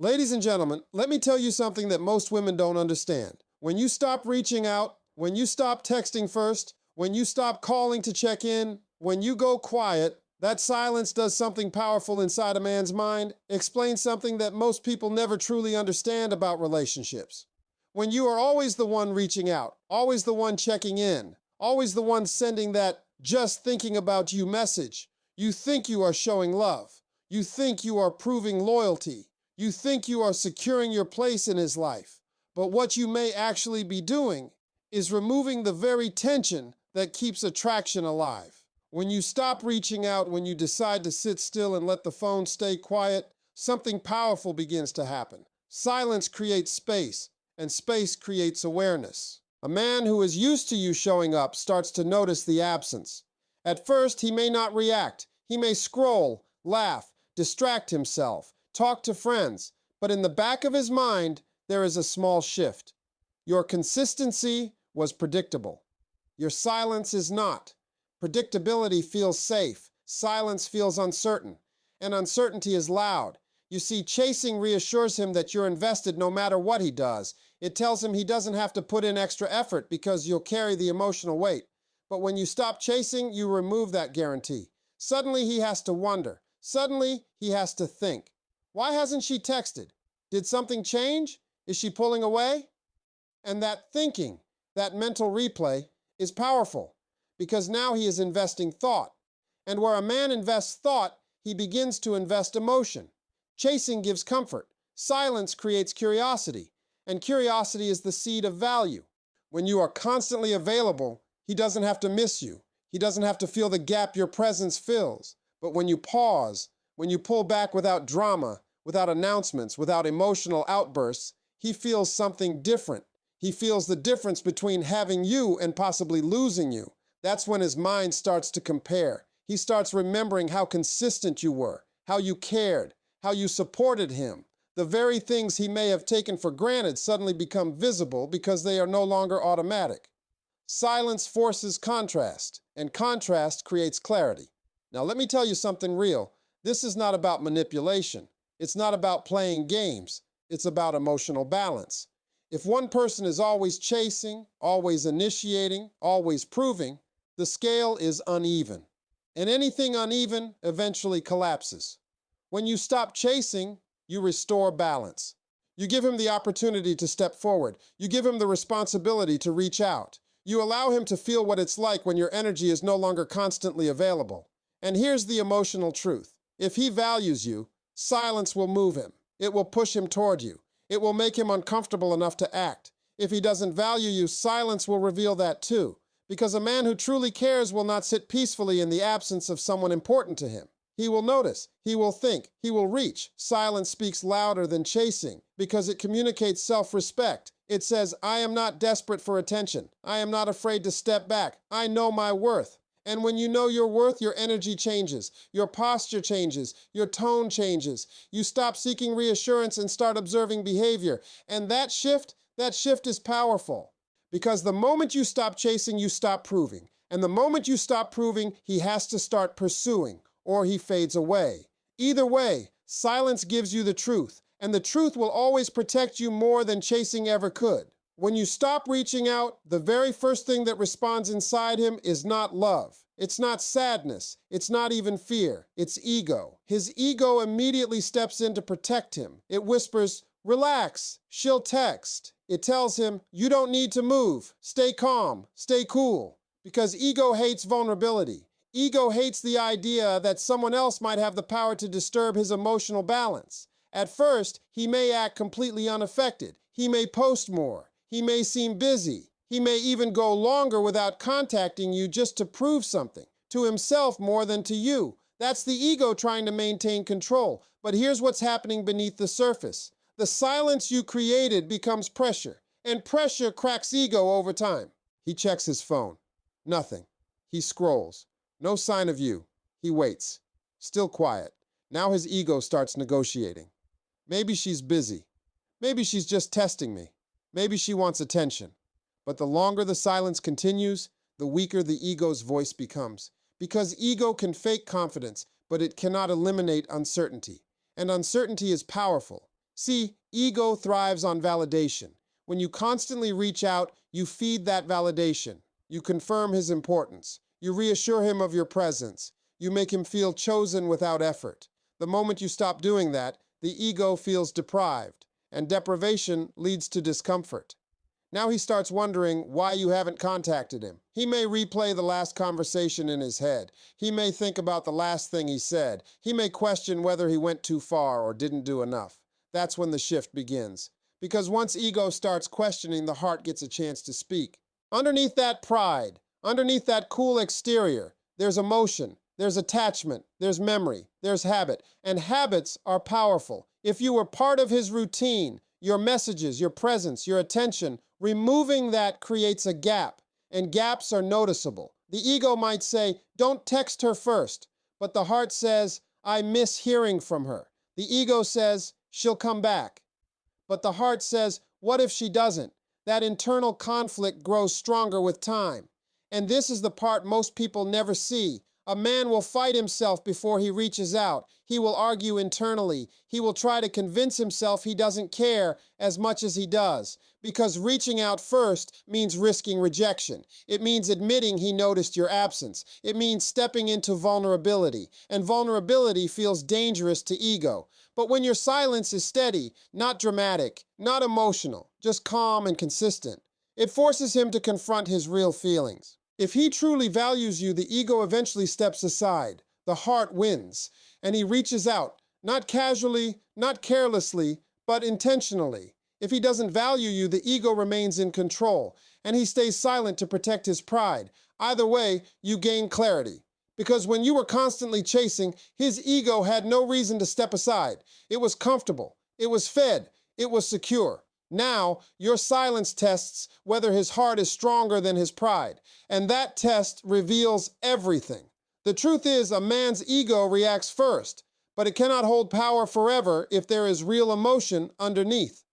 Ladies and gentlemen, let me tell you something that most women don't understand. When you stop reaching out, when you stop texting first, when you stop calling to check in, when you go quiet, that silence does something powerful inside a man's mind, explains something that most people never truly understand about relationships. When you are always the one reaching out, always the one checking in, always the one sending that just thinking about you message, you think you are showing love. You think you are proving loyalty. You think you are securing your place in his life. But what you may actually be doing is removing the very tension that keeps attraction alive. When you stop reaching out, when you decide to sit still and let the phone stay quiet, something powerful begins to happen. Silence creates space, and space creates awareness. A man who is used to you showing up starts to notice the absence. At first, he may not react. He may scroll, laugh, distract himself, talk to friends, but in the back of his mind, there is a small shift. Your consistency was predictable. Your silence is not. Predictability feels safe. Silence feels uncertain. And uncertainty is loud. You see, chasing reassures him that you're invested no matter what he does. It tells him he doesn't have to put in extra effort because you'll carry the emotional weight. But when you stop chasing, you remove that guarantee. Suddenly he has to wonder. Suddenly he has to think. Why hasn't she texted? Did something change? Is she pulling away? And that thinking, that mental replay, is powerful because now he is investing thought. And where a man invests thought, he begins to invest emotion. Chasing gives comfort. Silence creates curiosity. And curiosity is the seed of value. When you are constantly available, he doesn't have to miss you. He doesn't have to feel the gap your presence fills. But when you pause, when you pull back without drama, without announcements, without emotional outbursts, he feels something different. He feels the difference between having you and possibly losing you. That's when his mind starts to compare. He starts remembering how consistent you were, how you cared, how you supported him. The very things he may have taken for granted suddenly become visible because they are no longer automatic. Silence forces contrast, and contrast creates clarity. Now, let me tell you something real. This is not about manipulation. It's not about playing games. It's about emotional balance. If one person is always chasing, always initiating, always proving, the scale is uneven. And anything uneven eventually collapses. When you stop chasing, you restore balance. You give him the opportunity to step forward. You give him the responsibility to reach out. You allow him to feel what it's like when your energy is no longer constantly available. And here's the emotional truth. If he values you, silence will move him. It will push him toward you. It will make him uncomfortable enough to act. If he doesn't value you, silence will reveal that too. Because a man who truly cares will not sit peacefully in the absence of someone important to him. He will notice, he will think, he will reach. Silence speaks louder than chasing because it communicates self-respect. It says, I am not desperate for attention. I am not afraid to step back. I know my worth. And when you know your worth, your energy changes, your posture changes, your tone changes. You stop seeking reassurance and start observing behavior. And that shift is powerful. Because the moment you stop chasing, you stop proving. And the moment you stop proving, he has to start pursuing, or he fades away. Either way, silence gives you the truth, and the truth will always protect you more than chasing ever could. When you stop reaching out, the very first thing that responds inside him is not love. It's not sadness. It's not even fear. It's ego. His ego immediately steps in to protect him. It whispers, relax, she'll text. It tells him, you don't need to move. Stay calm, stay cool. Because ego hates vulnerability. Ego hates the idea that someone else might have the power to disturb his emotional balance. At first, he may act completely unaffected. He may post more. He may seem busy. He may even go longer without contacting you just to prove something, to himself more than to you. That's the ego trying to maintain control. But here's what's happening beneath the surface. The silence you created becomes pressure, and pressure cracks ego over time. He checks his phone. Nothing. He scrolls. No sign of you. He waits. Still quiet. Now his ego starts negotiating. Maybe she's busy. Maybe she's just testing me. Maybe she wants attention. But the longer the silence continues, the weaker the ego's voice becomes. Because ego can fake confidence, but it cannot eliminate uncertainty. And uncertainty is powerful. See, ego thrives on validation. When you constantly reach out, you feed that validation. You confirm his importance. You reassure him of your presence. You make him feel chosen without effort. The moment you stop doing that, the ego feels deprived, and deprivation leads to discomfort. Now he starts wondering why you haven't contacted him. He may replay the last conversation in his head. He may think about the last thing he said. He may question whether he went too far or didn't do enough. That's when the shift begins. Because once ego starts questioning, the heart gets a chance to speak. Underneath that pride, underneath that cool exterior, there's emotion, there's attachment, there's memory, there's habit. And habits are powerful. If you were part of his routine, your messages, your presence, your attention, removing that creates a gap, and gaps are noticeable. The ego might say, don't text her first, but the heart says, I miss hearing from her. The ego says, she'll come back. But the heart says, what if she doesn't? That internal conflict grows stronger with time. And this is the part most people never see. A man will fight himself before he reaches out. He will argue internally. He will try to convince himself he doesn't care as much as he does. Because reaching out first means risking rejection. It means admitting he noticed your absence. It means stepping into vulnerability. And vulnerability feels dangerous to ego. But when your silence is steady, not dramatic, not emotional, just calm and consistent, it forces him to confront his real feelings. If he truly values you, the ego eventually steps aside. The heart wins, and he reaches out, not casually, not carelessly, but intentionally. If he doesn't value you, the ego remains in control, and he stays silent to protect his pride. Either way, you gain clarity. Because when you were constantly chasing, his ego had no reason to step aside. It was comfortable, it was fed, it was secure. Now, your silence tests whether his heart is stronger than his pride, and that test reveals everything. The truth is, a man's ego reacts first, but it cannot hold power forever if there is real emotion underneath.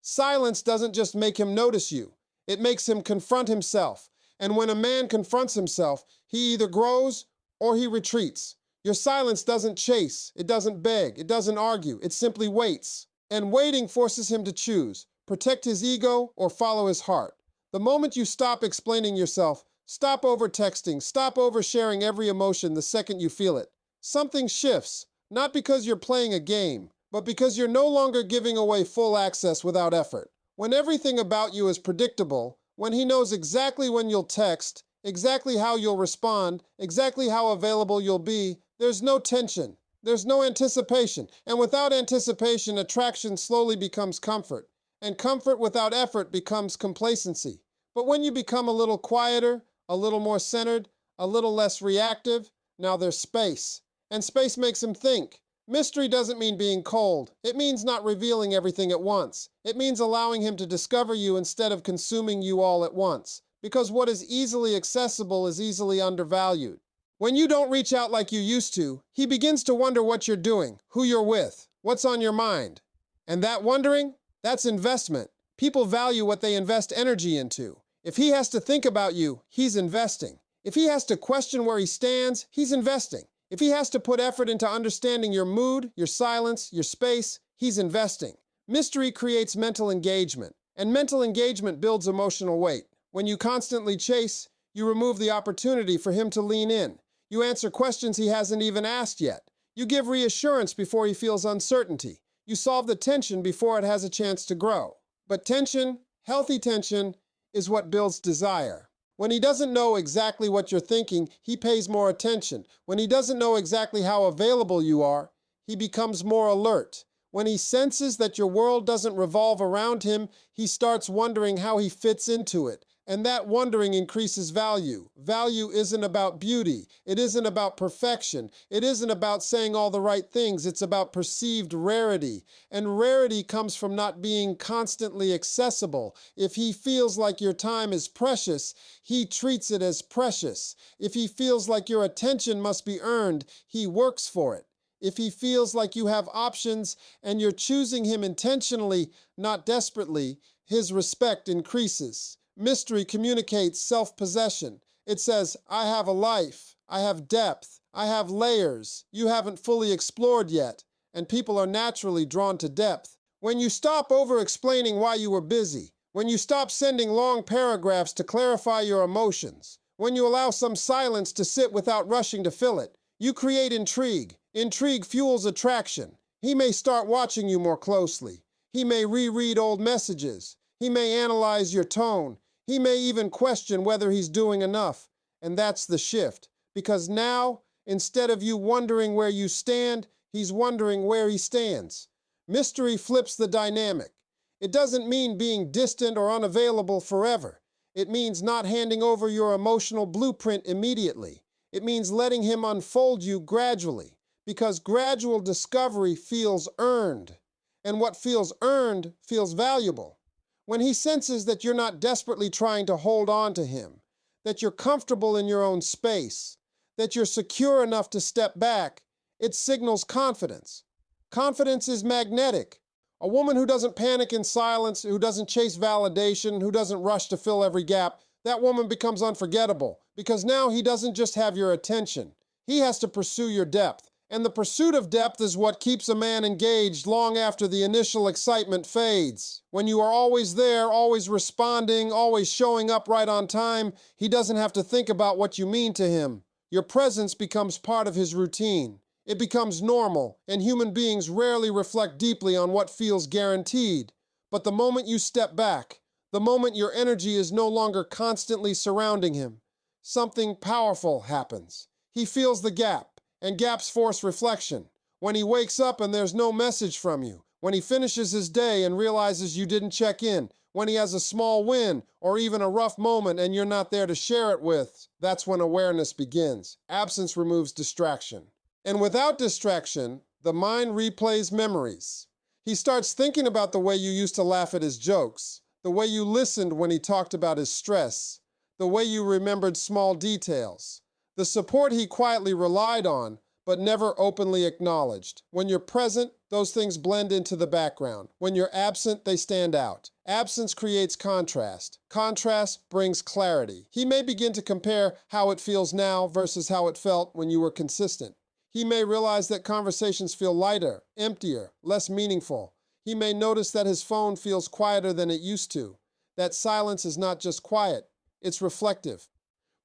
Silence doesn't just make him notice you, it makes him confront himself. And when a man confronts himself, he either grows or he retreats. Your silence doesn't chase, it doesn't beg, it doesn't argue, it simply waits. And waiting forces him to choose. Protect his ego or follow his heart. The moment you stop explaining yourself, stop over-texting, stop oversharing every emotion the second you feel it, something shifts, not because you're playing a game, but because you're no longer giving away full access without effort. When everything about you is predictable, when he knows exactly when you'll text, exactly how you'll respond, exactly how available you'll be, there's no tension, there's no anticipation. And without anticipation, attraction slowly becomes comfort. And comfort without effort becomes complacency. But when you become a little quieter, a little more centered, a little less reactive, now there's space. And space makes him think. Mystery doesn't mean being cold. It means not revealing everything at once. It means allowing him to discover you instead of consuming you all at once. Because what is easily accessible is easily undervalued. When you don't reach out like you used to, he begins to wonder what you're doing, who you're with, what's on your mind. And that wondering, that's investment. People value what they invest energy into. If he has to think about you, he's investing. If he has to question where he stands, he's investing. If he has to put effort into understanding your mood, your silence, your space, he's investing. Mystery creates mental engagement, and mental engagement builds emotional weight. When you constantly chase, you remove the opportunity for him to lean in. You answer questions he hasn't even asked yet. You give reassurance before he feels uncertainty. You solve the tension before it has a chance to grow. But tension, healthy tension, is what builds desire. When he doesn't know exactly what you're thinking, he pays more attention. When he doesn't know exactly how available you are, he becomes more alert. When he senses that your world doesn't revolve around him, he starts wondering how he fits into it. And that wondering increases value. Value isn't about beauty. It isn't about perfection. It isn't about saying all the right things. It's about perceived rarity. And rarity comes from not being constantly accessible. If he feels like your time is precious, he treats it as precious. If he feels like your attention must be earned, he works for it. If he feels like you have options and you're choosing him intentionally, not desperately, his respect increases. Mystery communicates self-possession. It says, I have a life, I have depth, I have layers you haven't fully explored yet, and people are naturally drawn to depth. When you stop over-explaining why you were busy, when you stop sending long paragraphs to clarify your emotions, when you allow some silence to sit without rushing to fill it, you create intrigue. Intrigue fuels attraction. He may start watching you more closely. He may reread old messages. He may analyze your tone. He may even question whether he's doing enough. And that's the shift. Because now, instead of you wondering where you stand, he's wondering where he stands. Mystery flips the dynamic. It doesn't mean being distant or unavailable forever. It means not handing over your emotional blueprint immediately. It means letting him unfold you gradually, because gradual discovery feels earned. And what feels earned feels valuable. When he senses that you're not desperately trying to hold on to him, that you're comfortable in your own space, that you're secure enough to step back, it signals confidence. Confidence is magnetic. A woman who doesn't panic in silence, who doesn't chase validation, who doesn't rush to fill every gap, that woman becomes unforgettable, because now he doesn't just have your attention. He has to pursue your depth. And the pursuit of depth is what keeps a man engaged long after the initial excitement fades. When you are always there, always responding, always showing up right on time, he doesn't have to think about what you mean to him. Your presence becomes part of his routine. It becomes normal, and human beings rarely reflect deeply on what feels guaranteed. But the moment you step back, the moment your energy is no longer constantly surrounding him, something powerful happens. He feels the gap, and gaps force reflection. When he wakes up and there's no message from you, when he finishes his day and realizes you didn't check in, when he has a small win or even a rough moment and you're not there to share it with, that's when awareness begins. Absence removes distraction. And without distraction, the mind replays memories. He starts thinking about the way you used to laugh at his jokes, the way you listened when he talked about his stress, the way you remembered small details, the support he quietly relied on, but never openly acknowledged. When you're present, those things blend into the background. When you're absent, they stand out. Absence creates contrast. Contrast brings clarity. He may begin to compare how it feels now versus how it felt when you were consistent. He may realize that conversations feel lighter, emptier, less meaningful. He may notice that his phone feels quieter than it used to. That silence is not just quiet, it's reflective.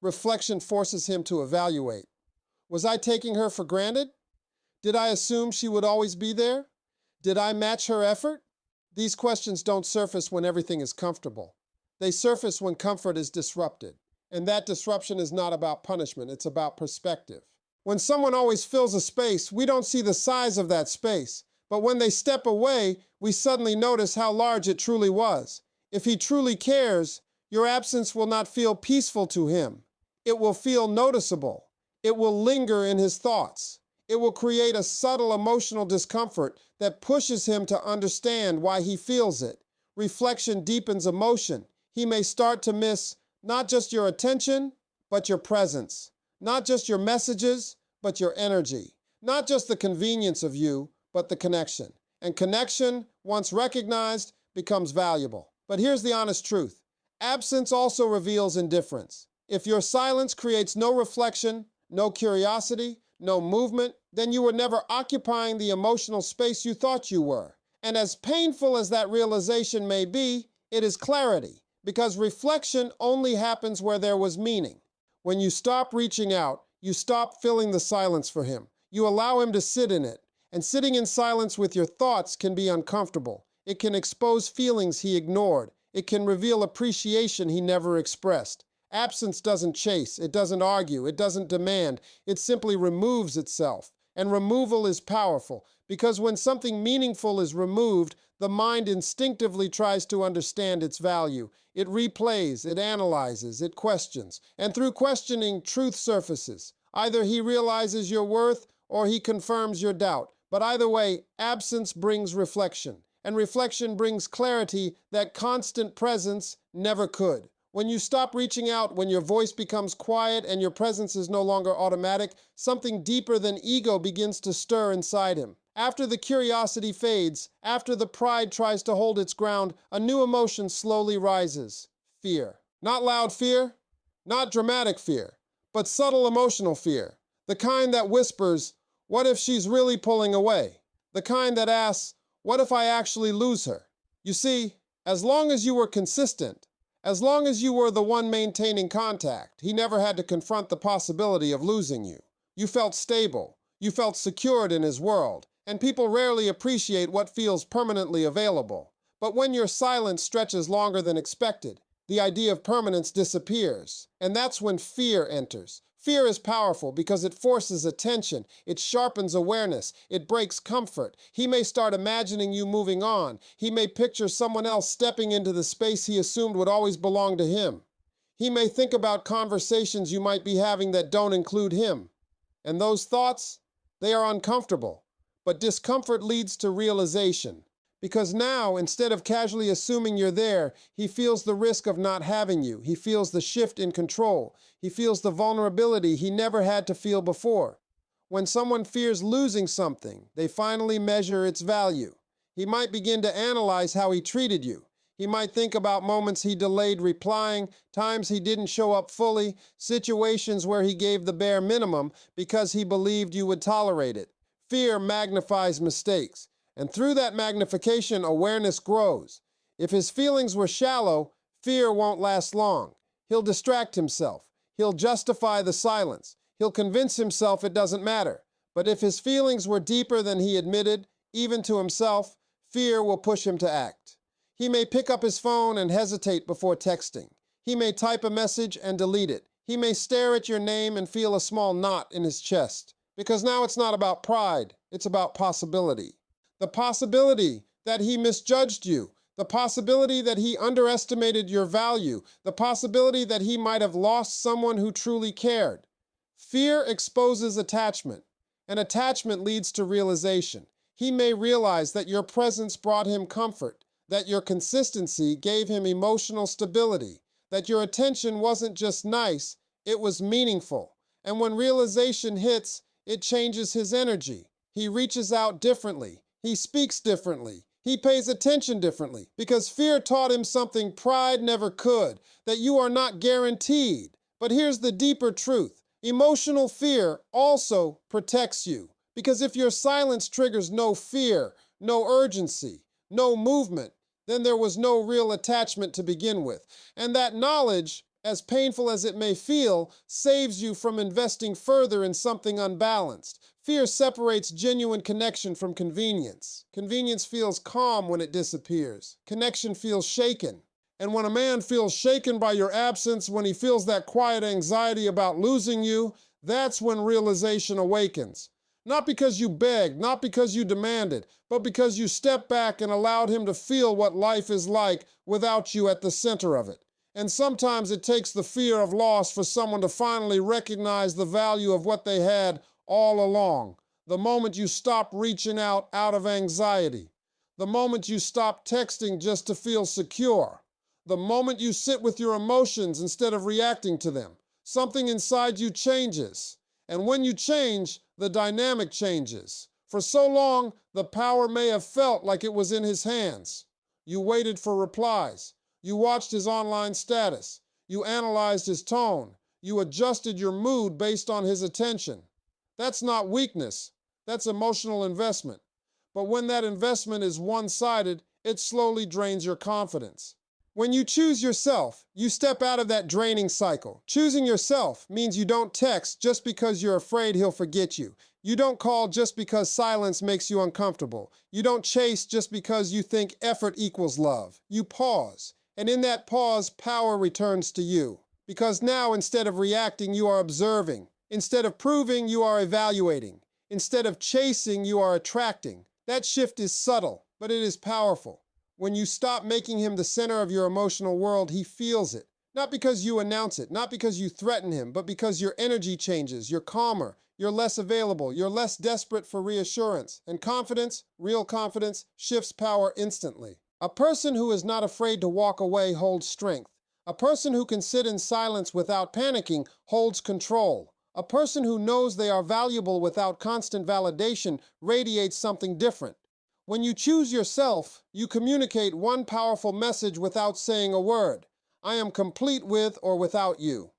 Reflection forces him to evaluate. Was I taking her for granted? Did I assume she would always be there? Did I match her effort? These questions don't surface when everything is comfortable. They surface when comfort is disrupted. And that disruption is not about punishment, it's about perspective. When someone always fills a space, we don't see the size of that space. But when they step away, we suddenly notice how large it truly was. If he truly cares, your absence will not feel peaceful to him. It will feel noticeable. It will linger in his thoughts. It will create a subtle emotional discomfort that pushes him to understand why he feels it. Reflection deepens emotion. He may start to miss not just your attention, but your presence. Not just your messages, but your energy. Not just the convenience of you, but the connection. And connection, once recognized, becomes valuable. But here's the honest truth. Absence also reveals indifference. If your silence creates no reflection, no curiosity, no movement, then you were never occupying the emotional space you thought you were. And as painful as that realization may be, it is clarity, because reflection only happens where there was meaning. When you stop reaching out, you stop filling the silence for him. You allow him to sit in it. And sitting in silence with your thoughts can be uncomfortable. It can expose feelings he ignored. It can reveal appreciation he never expressed. Absence doesn't chase, it doesn't argue, it doesn't demand. It simply removes itself. And removal is powerful, because when something meaningful is removed, the mind instinctively tries to understand its value. It replays, it analyzes, it questions. And through questioning, truth surfaces. Either he realizes your worth or he confirms your doubt. But either way, absence brings reflection. And reflection brings clarity that constant presence never could. When you stop reaching out, when your voice becomes quiet and your presence is no longer automatic, something deeper than ego begins to stir inside him. After the curiosity fades, after the pride tries to hold its ground, a new emotion slowly rises. Fear. Not loud fear, not dramatic fear, but subtle emotional fear. The kind that whispers, what if she's really pulling away? The kind that asks, What if I actually lose her? You see, as long as you were consistent, as long as you were the one maintaining contact, he never had to confront the possibility of losing you. You felt stable, you felt secured in his world, and people rarely appreciate what feels permanently available. But when your silence stretches longer than expected, the idea of permanence disappears, and that's when fear enters. Fear is powerful because it forces attention, it sharpens awareness, it breaks comfort. He may start imagining you moving on. He may picture someone else stepping into the space he assumed would always belong to him. He may think about conversations you might be having that don't include him. And those thoughts, they are uncomfortable. But discomfort leads to realization. Because now, instead of casually assuming you're there, he feels the risk of not having you. He feels the shift in control. He feels the vulnerability he never had to feel before. When someone fears losing something, they finally measure its value. He might begin to analyze how he treated you. He might think about moments he delayed replying, times he didn't show up fully, situations where he gave the bare minimum because he believed you would tolerate it. Fear magnifies mistakes. And through that magnification, awareness grows. If his feelings were shallow, fear won't last long. He'll distract himself. He'll justify the silence. He'll convince himself it doesn't matter. But if his feelings were deeper than he admitted, even to himself, fear will push him to act. He may pick up his phone and hesitate before texting. He may type a message and delete it. He may stare at your name and feel a small knot in his chest. Because now it's not about pride, it's about possibility. The possibility that he misjudged you, the possibility that he underestimated your value, the possibility that he might have lost someone who truly cared. Fear exposes attachment, and attachment leads to realization. He may realize that your presence brought him comfort, that your consistency gave him emotional stability, that your attention wasn't just nice, it was meaningful. And when realization hits, it changes his energy. He reaches out differently. He speaks differently. He pays attention differently because fear taught him something pride never could, that you are not guaranteed. But here's the deeper truth. Emotional fear also protects you because if your silence triggers no fear, no urgency, no movement, then there was no real attachment to begin with. And that knowledge, as painful as it may feel, saves you from investing further in something unbalanced. Fear separates genuine connection from convenience. Convenience feels calm when it disappears. Connection feels shaken. And when a man feels shaken by your absence, when he feels that quiet anxiety about losing you, that's when realization awakens. Not because you begged, not because you demanded, but because you stepped back and allowed him to feel what life is like without you at the center of it. And sometimes it takes the fear of loss for someone to finally recognize the value of what they had all along. The moment you stop reaching out of anxiety. The moment you stop texting just to feel secure. The moment you sit with your emotions instead of reacting to them. Something inside you changes. And when you change, the dynamic changes. For so long, the power may have felt like it was in his hands. You waited for replies. You watched his online status. You analyzed his tone. You adjusted your mood based on his attention. That's not weakness. That's emotional investment. But when that investment is one-sided, it slowly drains your confidence. When you choose yourself, you step out of that draining cycle. Choosing yourself means you don't text just because you're afraid he'll forget you. You don't call just because silence makes you uncomfortable. You don't chase just because you think effort equals love. You pause. And in that pause, power returns to you. Because now, instead of reacting, you are observing. Instead of proving, you are evaluating. Instead of chasing, you are attracting. That shift is subtle, but it is powerful. When you stop making him the center of your emotional world, he feels it. Not because you announce it, not because you threaten him, but because your energy changes. You're calmer, you're less available, you're less desperate for reassurance. And confidence, real confidence, shifts power instantly. A person who is not afraid to walk away holds strength. A person who can sit in silence without panicking holds control. A person who knows they are valuable without constant validation radiates something different. When you choose yourself, you communicate one powerful message without saying a word. I am complete with or without you.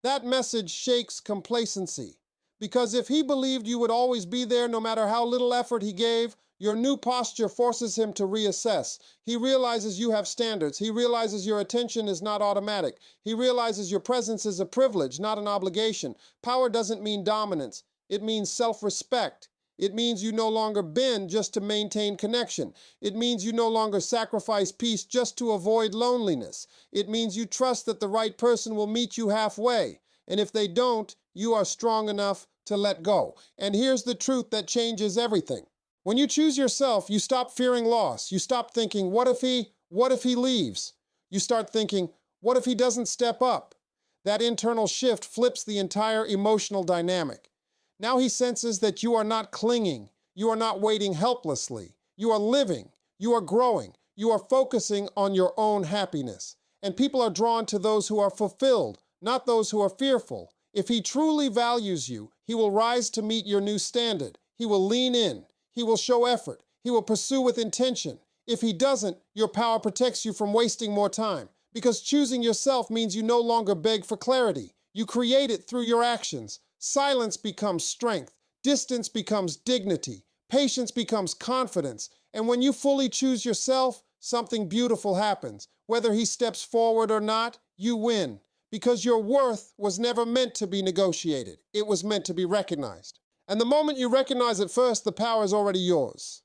That message shakes complacency. Because if he believed you would always be there no matter how little effort he gave, Your new posture forces him to reassess. He realizes you have standards. He realizes your attention is not automatic. He realizes your presence is a privilege, not an obligation. Power doesn't mean dominance. It means self-respect. It means you no longer bend just to maintain connection. It means you no longer sacrifice peace just to avoid loneliness. It means you trust that the right person will meet you halfway. And if they don't, you are strong enough to let go. And here's the truth that changes everything. When you choose yourself, you stop fearing loss. You stop thinking, what if he leaves? You start thinking, what if he doesn't step up? That internal shift flips the entire emotional dynamic. Now he senses that you are not clinging. You are not waiting helplessly. You are living. You are growing. You are focusing on your own happiness. And people are drawn to those who are fulfilled, not those who are fearful. If he truly values you, he will rise to meet your new standard. He will lean in. He will show effort. He will pursue with intention. If he doesn't, your power protects you from wasting more time. Because choosing yourself means you no longer beg for clarity. You create it through your actions. Silence becomes strength. Distance becomes dignity. Patience becomes confidence. And when you fully choose yourself, something beautiful happens. Whether he steps forward or not, you win. Because your worth was never meant to be negotiated. It was meant to be recognized. And the moment you recognize it first, the power is already yours.